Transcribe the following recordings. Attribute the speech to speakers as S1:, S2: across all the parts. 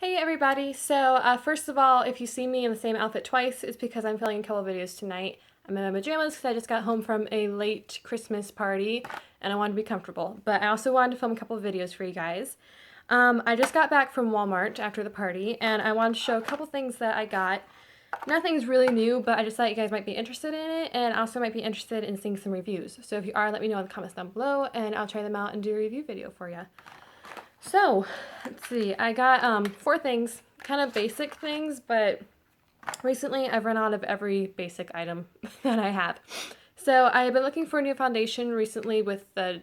S1: Hey everybody! First of all, if you see me in the same outfit twice, it's because I'm filming a couple videos tonight. I'm in my pajamas because I just got home from a late Christmas party and I wanted to be comfortable. But I also wanted to film a couple of videos for you guys. I just got back from Walmart after the party and I wanted to show a couple things that I got. Nothing's really new, but I just thought you guys might be interested in it and also might be interested in seeing some reviews. So if you are, let me know in the comments down below and I'll try them out and do a review video for you. So, let's see, I got four things, kind of basic things, but recently I've run out of every basic item that I have. So I've been looking for a new foundation recently with the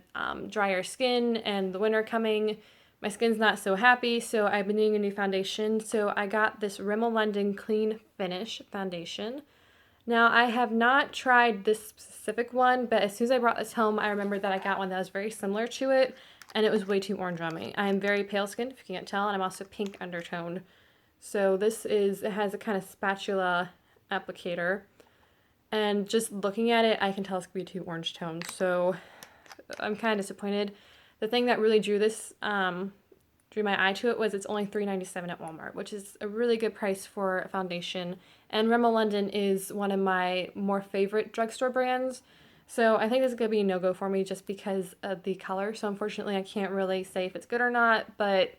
S1: drier skin and the winter coming. My skin's not so happy, so I've been needing a new foundation. So I got this Rimmel London Clean Finish foundation. Now, I have not tried this specific one, but as soon as I brought this home, I remembered that I got one that was very similar to it, and it was way too orange on me. I am very pale skinned, if you can't tell, and I'm also pink undertoned. So it has a kind of spatula applicator, and just looking at it, I can tell it's going to be too orange toned, so I'm kind of disappointed. The thing that really drew my eye to it was it's only $3.97 at Walmart, which is a really good price for a foundation. And Rimmel London is one of my more favorite drugstore brands. So I think this is going to be a no-go for me just because of the color. So unfortunately, I can't really say if it's good or not, but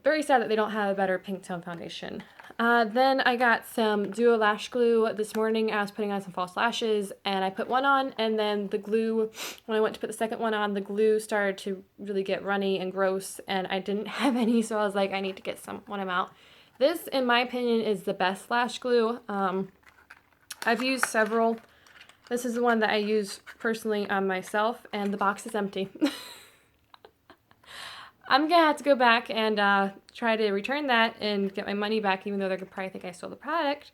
S1: very sad that they don't have a better pink tone foundation. Then I got some Duo Lash Glue this morning. I was putting on some false lashes and I put one on, and then the glue, when I went to put the second one on, the glue started to really get runny and gross and I didn't have any, so I was like, I need to get some when I'm out. This, in my opinion, is the best lash glue. I've used several. This is the one that I use personally on myself, and the box is empty. I'm gonna have to go back and try to return that and get my money back, even though they're gonna probably think I stole the product.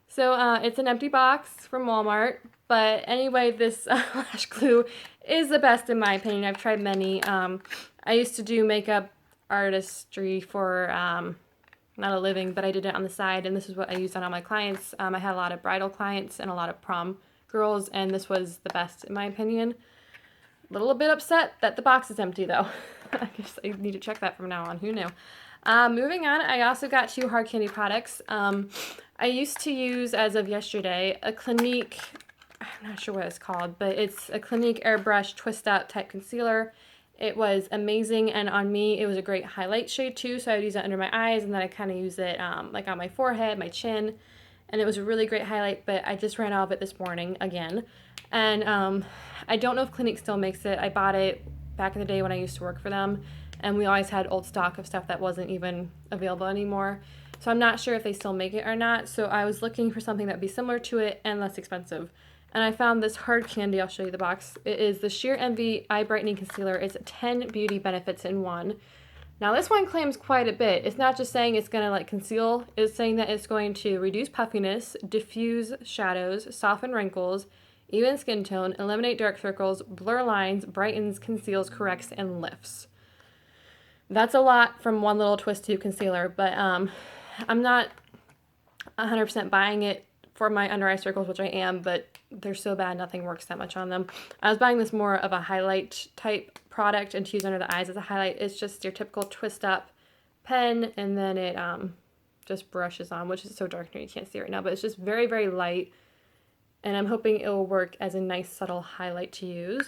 S1: So it's an empty box from Walmart. But anyway, this lash glue is the best in my opinion. I've tried many. I used to do makeup artistry for not a living, but I did it on the side, and this is what I used on all my clients. I had a lot of bridal clients and a lot of prom girls, and this was the best in my opinion. A little bit upset that the box is empty though. I guess I need to check that from now on. Who knew? Moving on, I also got two hard candy products. I used to use, as of yesterday, a Clinique, I'm not sure what it's called, but it's a Clinique Airbrush Twist Out type concealer. It was amazing, and on me, it was a great highlight shade too, so I would use it under my eyes, and then I kind of use it like on my forehead, my chin, and it was a really great highlight, but I just ran out of it this morning again. And I don't know if Clinique still makes it. I bought it back in the day when I used to work for them, and we always had old stock of stuff that wasn't even available anymore. So I'm not sure if they still make it or not. So I was looking for something that would be similar to it and less expensive. And I found this hard candy. I'll show you the box. It is the Sheer Envy Eye Brightening Concealer. It's 10 beauty benefits in one. Now this one claims quite a bit. It's not just saying it's going to like conceal. It's saying that it's going to reduce puffiness, diffuse shadows, soften wrinkles, even skin tone, eliminate dark circles, blur lines, brightens, conceals, corrects, and lifts. That's a lot from one little twist tube concealer, but I'm not 100% buying it for my under eye circles, which I am, but they're so bad nothing works that much on them. I was buying this more of a highlight type product and to use under the eyes as a highlight. It's just your typical twist up pen, and then it just brushes on, which is so dark here you can't see it right now, but it's just very, very light. And I'm hoping it will work as a nice subtle highlight to use.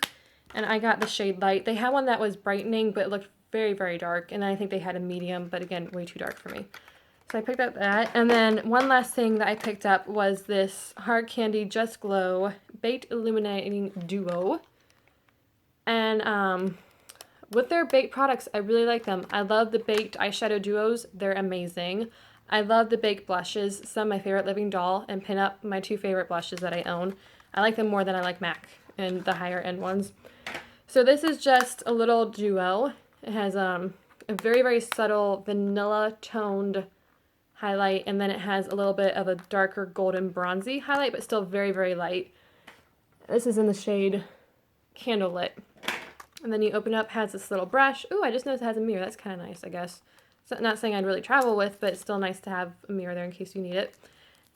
S1: And I got the shade Light. They had one that was brightening, but it looked very, very dark. And I think they had a medium, but again, way too dark for me. So I picked up that. And then one last thing that I picked up was this Hard Candy Just Glow Baked Illuminating Duo. And with their baked products, I really like them. I love the baked eyeshadow duos. They're amazing. I love the baked blushes. Some of my favorite, Living Doll and Pin Up, my two favorite blushes that I own. I like them more than I like MAC and the higher end ones. So this is just a little duo. It has a very, very subtle vanilla toned highlight, and then it has a little bit of a darker golden bronzy highlight, but still very, very light. This is in the shade Candlelit. And then you open up, has this little brush. Ooh, I just noticed it has a mirror. That's kind of nice, I guess. So not saying I'd really travel with, but it's still nice to have a mirror there in case you need it.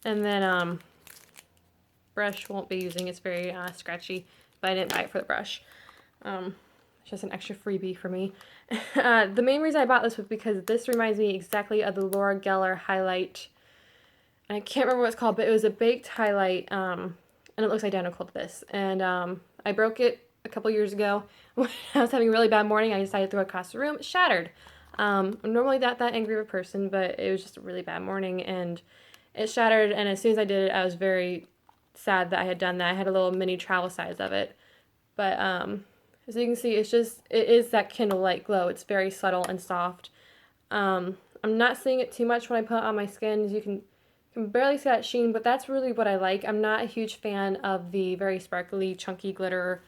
S1: And then brush won't be using. It's very scratchy, but I didn't buy it for the brush. just an extra freebie for me. The main reason I bought this was because this reminds me exactly of the Laura Geller highlight. And I can't remember what it's called, but it was a baked highlight, and it looks identical to this. And I broke it a couple years ago when I was having a really bad morning. I decided to throw it across the room. It shattered. I'm normally not that angry of a person, but it was just a really bad morning, and it shattered. And as soon as I did it, I was very sad that I had done that. I had a little mini travel size of it. But as you can see, it is that Kindle Light glow. It's very subtle and soft. I'm not seeing it too much when I put it on my skin. As you can barely see that sheen, but that's really what I like. I'm not a huge fan of the very sparkly, chunky glitter,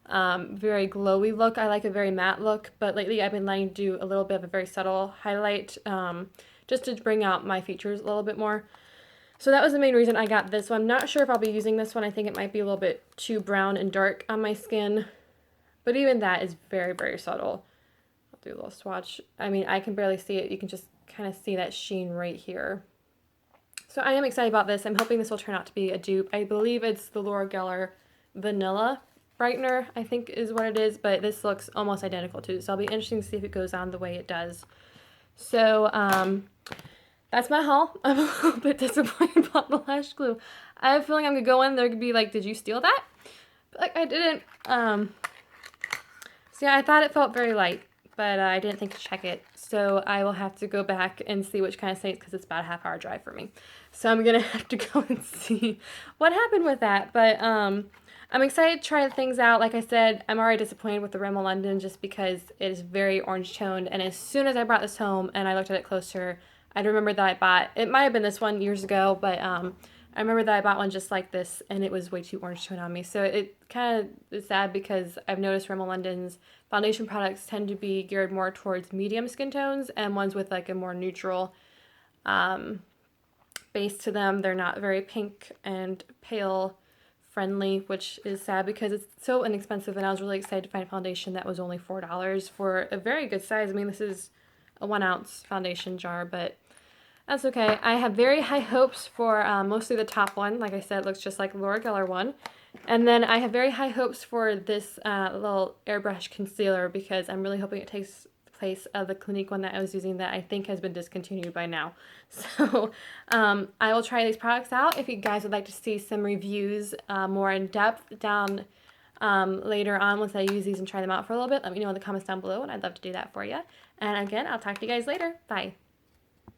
S1: very glowy look. I like a very matte look, but lately I've been letting do a little bit of a very subtle highlight, just to bring out my features a little bit more. So that was the main reason I got this one. I'm not sure if I'll be using this one. I think it might be a little bit too brown and dark on my skin, but even that is very, very subtle. I'll do a little swatch. I mean, I can barely see it. You can just kind of see that sheen right here. So I am excited about this. I'm hoping this will turn out to be a dupe. I believe it's the Laura Geller Vanilla Brightener, I think is what it is, but this looks almost identical to it. So I'll be interested to see if it goes on the way it does. So that's my haul. I'm a little bit disappointed about the lash glue. I have a feeling I'm going to go in there and be like, did you steal that? But like, I didn't. So yeah, I thought it felt very light, but I didn't think to check it. So I will have to go back and see which kind of stains, because it's about a half-hour drive for me. So I'm going to have to go and see what happened with that. But I'm excited to try things out. Like I said, I'm already disappointed with the Rimmel London just because it is very orange toned. And as soon as I brought this home and I looked at it closer, I remembered that I bought, it might have been this one years ago, but I remember that I bought one just like this and it was way too orange toned on me. So it kind of is sad because I've noticed Rimmel London's foundation products tend to be geared more towards medium skin tones, and ones with like a more neutral base to them. They're not very pink and pale friendly, which is sad because it's so inexpensive, and I was really excited to find a foundation that was only $4 for a very good size. I mean, this is a 1-ounce foundation jar, but that's okay. I have very high hopes for mostly the top one. Like I said, it looks just like the Laura Geller one. And then I have very high hopes for this little airbrush concealer, because I'm really hoping it takes the place of the Clinique one that I was using that I think has been discontinued by now. So I will try these products out. If you guys would like to see some reviews more in depth down later on once I use these and try them out for a little bit, let me know in the comments down below, and I'd love to do that for you. And again, I'll talk to you guys later. Bye.